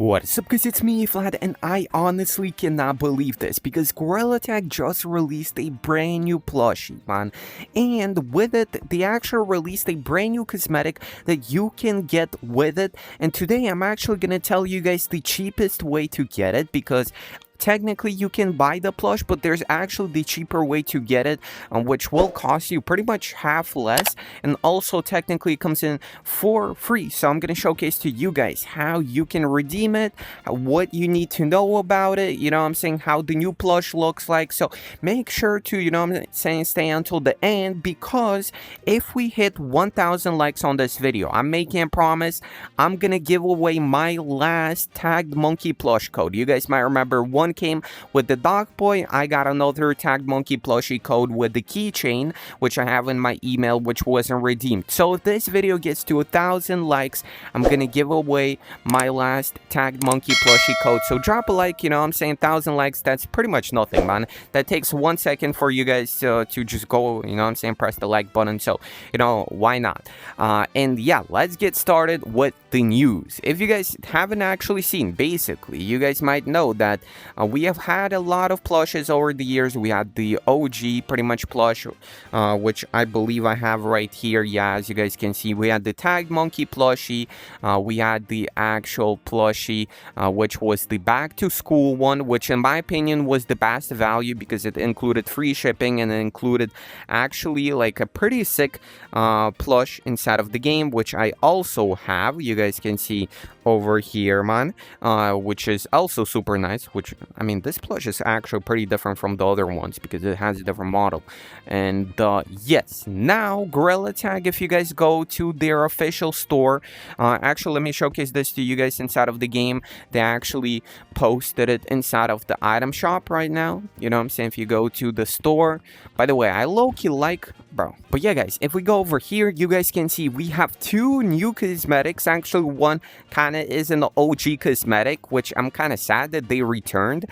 What's up guys, it's me itsVlad, and I honestly cannot believe this because Gorilla Tag just released a brand new plushie, man. And with it, they actually released a brand new cosmetic that you can get with it. And today I'm actually gonna tell you guys the cheapest way to get it, because technically you can buy the plush, but there's actually the cheaper way to get it, which will cost you pretty much half less, and also technically it comes in for free. So I'm going to showcase to you guys how you can redeem it, what you need to know about it, you know what I'm saying, how the new plush looks like. So make sure to, you know what I'm saying, stay until the end, because if we hit 1,000 likes on this video, I'm making a promise, I'm going to give away my last tagged monkey plush code. You guys might remember one came with the dog boy. I got another tagged monkey plushie code with the keychain, which I have in my email, which wasn't redeemed. So if this video gets to 1,000 likes, I'm gonna give away my last tagged monkey plushie code. So drop a like, you know what I'm saying, 1,000 likes, that's pretty much nothing, man. That takes 1 second for you guys to just go, you know what I'm saying, press the like button. So, you know, why not? And yeah, let's get started with the news. If you guys haven't actually seen, basically, you guys might know that we have had a lot of plushes over the years. We had the OG pretty much plush, which I believe I have right here. Yeah, as you guys can see, we had the tagged monkey plushie. We had the actual plushie, which was the back to school one, which in my opinion was the best value because it included free shipping and it included actually like a pretty sick plush inside of the game, which I also have. You guys can see over here, man, which is also super nice. Which, I mean, this plush is actually pretty different from the other ones because it has a different model. And yes, now Gorilla Tag, if you guys go to their official store, actually let me showcase this to you guys inside of the game. They actually posted it inside of the item shop right now, you know what I'm saying. If you go to the store, by the way, I low-key like, bro, but yeah guys, if we go over here, you guys can see we have two new cosmetics. Actually, one kind of is an OG cosmetic, which I'm kind of sad that they returned,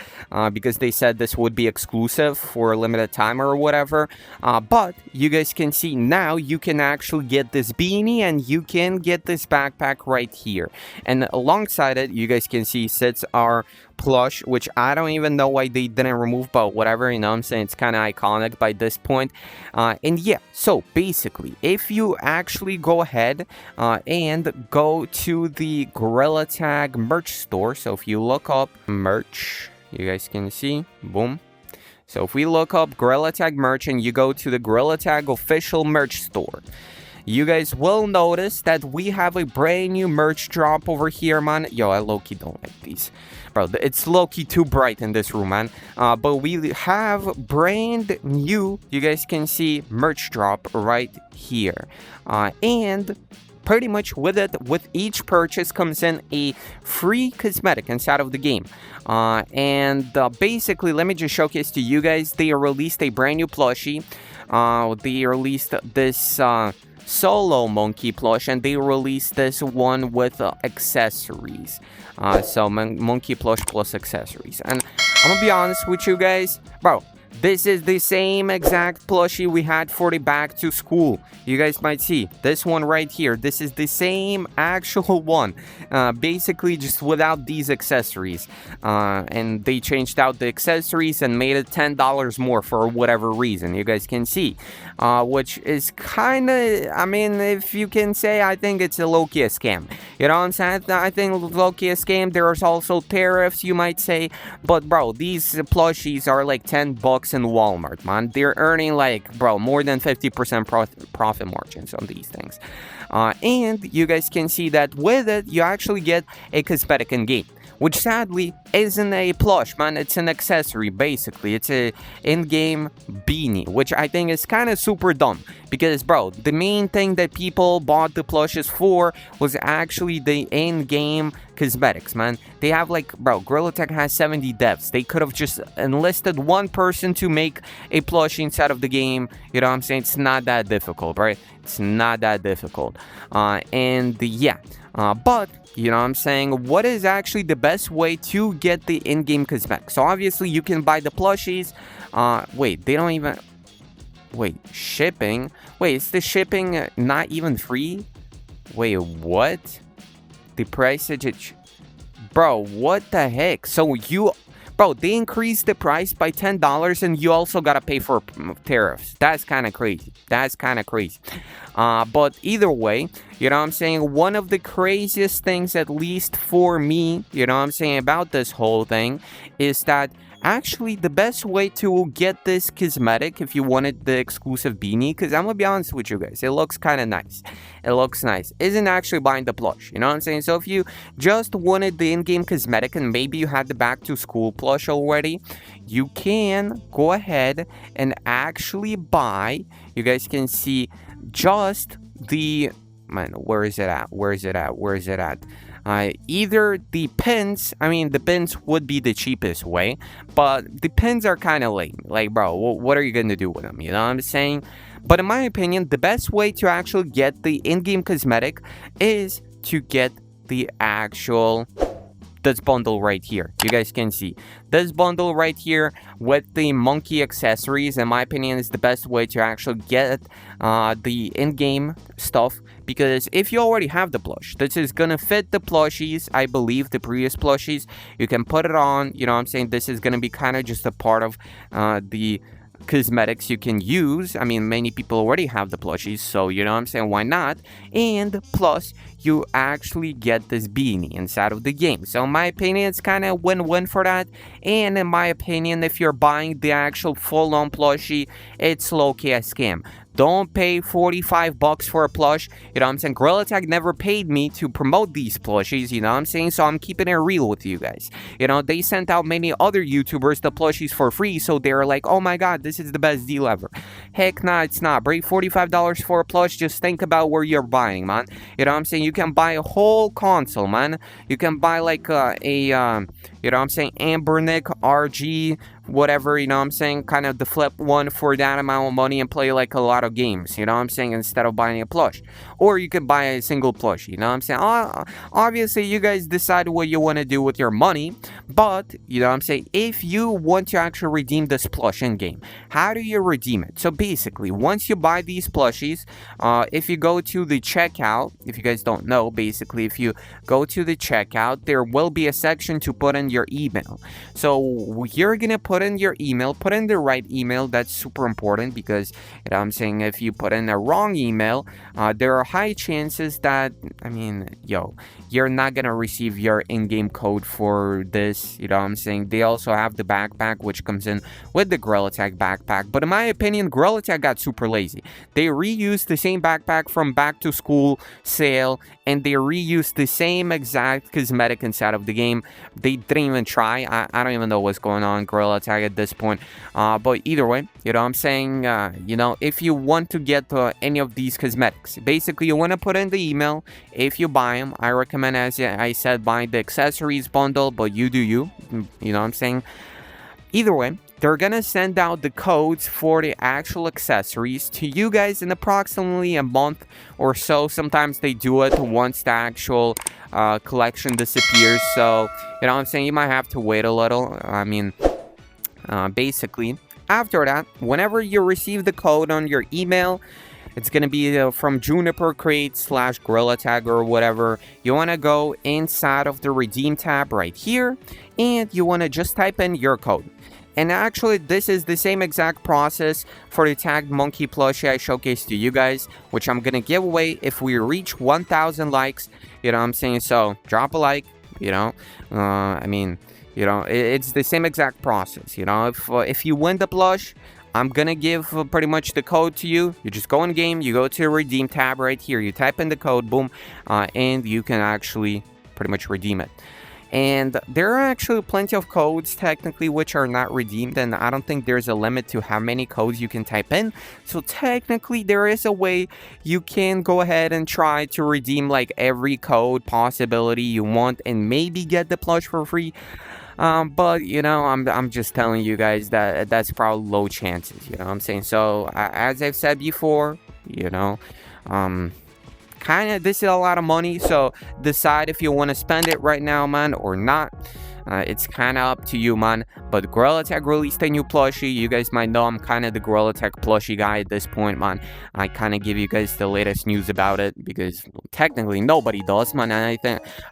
because they said this would be exclusive for a limited time or whatever. But you guys can see now you can actually get this beanie and you can get this backpack right here, and alongside it you guys can see sits our plush, which I don't even know why they didn't remove, but whatever, you know what I'm saying, it's kind of iconic by this point. And yeah, so basically if you actually go ahead and go to the Gorilla Tag merch store, so if you look up merch, you guys can see, boom. So if we look up Gorilla Tag merch and you go to the Gorilla Tag official merch store, you guys will notice that we have a brand new merch drop over here, man. Yo, I low-key don't like these, bro. It's low-key too bright in this room, man. But we have brand new, you guys can see, merch drop right here. And pretty much with it, with each purchase comes in a free cosmetic inside of the game. And basically, let me just showcase to you guys, they released a brand new plushie. They released this solo monkey plush, and they released this one with accessories. So monkey plush plus accessories. And I'm gonna be honest with you guys, bro, this is the same exact plushie we had for the back to school. You guys might see this one right here. This is the same actual one, basically just without these accessories. And they changed out the accessories and made it $10 more for whatever reason. You guys can see, which is kind of, I mean, if you can say, I think it's a low-key scam. You know what I'm saying? I think low-key a scam. There's also tariffs, you might say. But bro, these plushies are like $10 in Walmart, man. They're earning like, bro, more than 50% profit margins on these things. And you guys can see that with it, you actually get a cosmetic in game, which sadly isn't a plush, man. It's an accessory, basically. It's a in-game beanie, which I think is kind of super dumb. Because, bro, the main thing that people bought the plushes for was actually the in-game cosmetics, man. They have like, bro, Gorilla Tag has 70 devs. They could have just enlisted one person to make a plushie inside of the game. You know what I'm saying? It's not that difficult, right? It's not that difficult. And yeah, but you know what I'm saying, what is actually the best way to get the in-game cosmetics? So obviously you can buy the plushies. Wait, they don't even, wait, shipping? Wait, is the shipping not even free? Wait, what? The price is, Bro, what the heck? So you, bro, they increased the price by $10 and you also gotta pay for tariffs. That's kind of crazy. That's kind of crazy. But either way, you know what I'm saying? One of the craziest things, at least for me, you know what I'm saying, about this whole thing is that actually the best way to get this cosmetic, if you wanted the exclusive beanie, because I'm gonna be honest with you guys, it looks kind of nice. It looks nice. Isn't actually buying the plush, you know what I'm saying? So if you just wanted the in-game cosmetic and maybe you had the back to school plush already, you can go ahead and actually buy, you guys can see just the, man, where is it at? Where is it at? Where is it at? Either the pins, I mean, the pins would be the cheapest way, but the pins are kind of lame. Like, bro, what are you going to do with them? You know what I'm saying? But in my opinion, the best way to actually get the in-game cosmetic is to get the actual, this bundle right here. You guys can see this bundle right here with the monkey accessories, in my opinion, is the best way to actually get the in-game stuff, because if you already have the plush, this is gonna fit the plushies, I believe, the previous plushies. You can put it on, you know what I'm saying? This is gonna be kind of just a part of the cosmetics you can use. I mean, many people already have the plushies, so you know what I'm saying, why not? And plus you actually get this beanie inside of the game. So in my opinion, it's kind of win-win for that. And in my opinion, if you're buying the actual full-on plushie, it's low-key a scam. Don't pay $45 for a plush. You know what I'm saying? Gorilla Tag never paid me to promote these plushies, you know what I'm saying? So I'm keeping it real with you guys. You know, they sent out many other YouTubers the plushies for free, so they're like, oh my god, this is the best deal ever. Heck nah, it's not. Bro, $45 for a plush, just think about where you're buying, man. You know what I'm saying? You can buy a whole console, man. You can buy like you know what I'm saying, Ambernick RG, whatever, you know what I'm saying, kind of the flip one for that amount of money and play like a lot of games, you know what I'm saying, instead of buying a plush. Or you could buy a single plush, you know what I'm saying. Obviously you guys decide what you want to do with your money, but you know what I'm saying, if you want to actually redeem this plush in game, how do you redeem it? So basically, once you buy these plushies, if you go to the checkout, if you guys don't know, basically if you go to the checkout, there will be a section to put in your email. So you're gonna put in your email, put in the right email. That's super important, because you know what I'm saying, if you put in a wrong email, there are high chances that, I mean, you're not gonna receive your in-game code for this, you know what I'm saying. They also have the backpack, which comes in with the Gorilla Tag backpack, but in my opinion, Gorilla Tag got super lazy. They reused the same backpack from back to school sale, and they reused the same exact cosmetic inside of the game. They didn't even try. I don't even know what's going on, Gorilla Tag, at this point. But either way, you know what I'm saying, you know, if you want to get any of these cosmetics, basically you want to put in the email. If you buy them, I recommend, as I said, buy the accessories bundle, but you do you know what I'm saying. Either way, they're gonna send out the codes for the actual accessories to you guys in approximately a month or so. Sometimes they do it once the actual collection disappears, so you know what I'm saying, you might have to wait a little. I mean, basically after that, whenever you receive the code on your email, it's going to be from Juniper Crate / Gorilla Tag or whatever. You want to go inside of the redeem tab right here, and you want to just type in your code. And actually, this is the same exact process for the tagged monkey plushie I showcased to you guys, which I'm going to give away if we reach 1,000 likes. You know what I'm saying? So drop a like, you know. I mean, you know, it's the same exact process. You know, if you win the plush, I'm gonna give pretty much the code to you. You just go in game, you go to the redeem tab right here, you type in the code, boom, and you can actually pretty much redeem it. And there are actually plenty of codes technically which are not redeemed, and I don't think there's a limit to how many codes you can type in. So technically there is a way you can go ahead and try to redeem like every code possibility you want and maybe get the plush for free. But you know, I'm just telling you guys that that's probably low chances, you know what I'm saying. So as I've said before, you know, kind of, this is a lot of money, so decide if you want to spend it right now, man, or not. It's kind of up to you, man. But Gorilla Tag released a new plushie. You guys might know I'm kind of the Gorilla Tag plushie guy at this point, man. I kind of give you guys the latest news about it because technically nobody does, man. And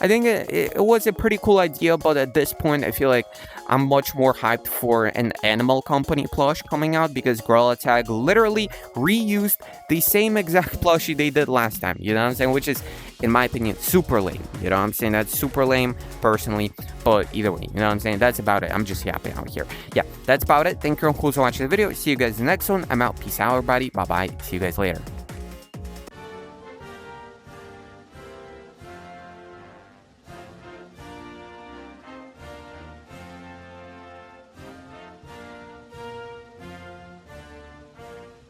I think it was a pretty cool idea, but at this point, I feel like I'm much more hyped for an Animal Company plush coming out because Gorilla Tag literally reused the same exact plushie they did last time, you know what I'm saying? Which is, in my opinion, super lame, you know what I'm saying? That's super lame, personally, but either way, you know what I'm saying? That's about it. I'm just yapping out here. Yeah, that's about it. Thank you all for watching the video. See you guys in the next one. I'm out. Peace out, everybody. Bye-bye. See you guys later.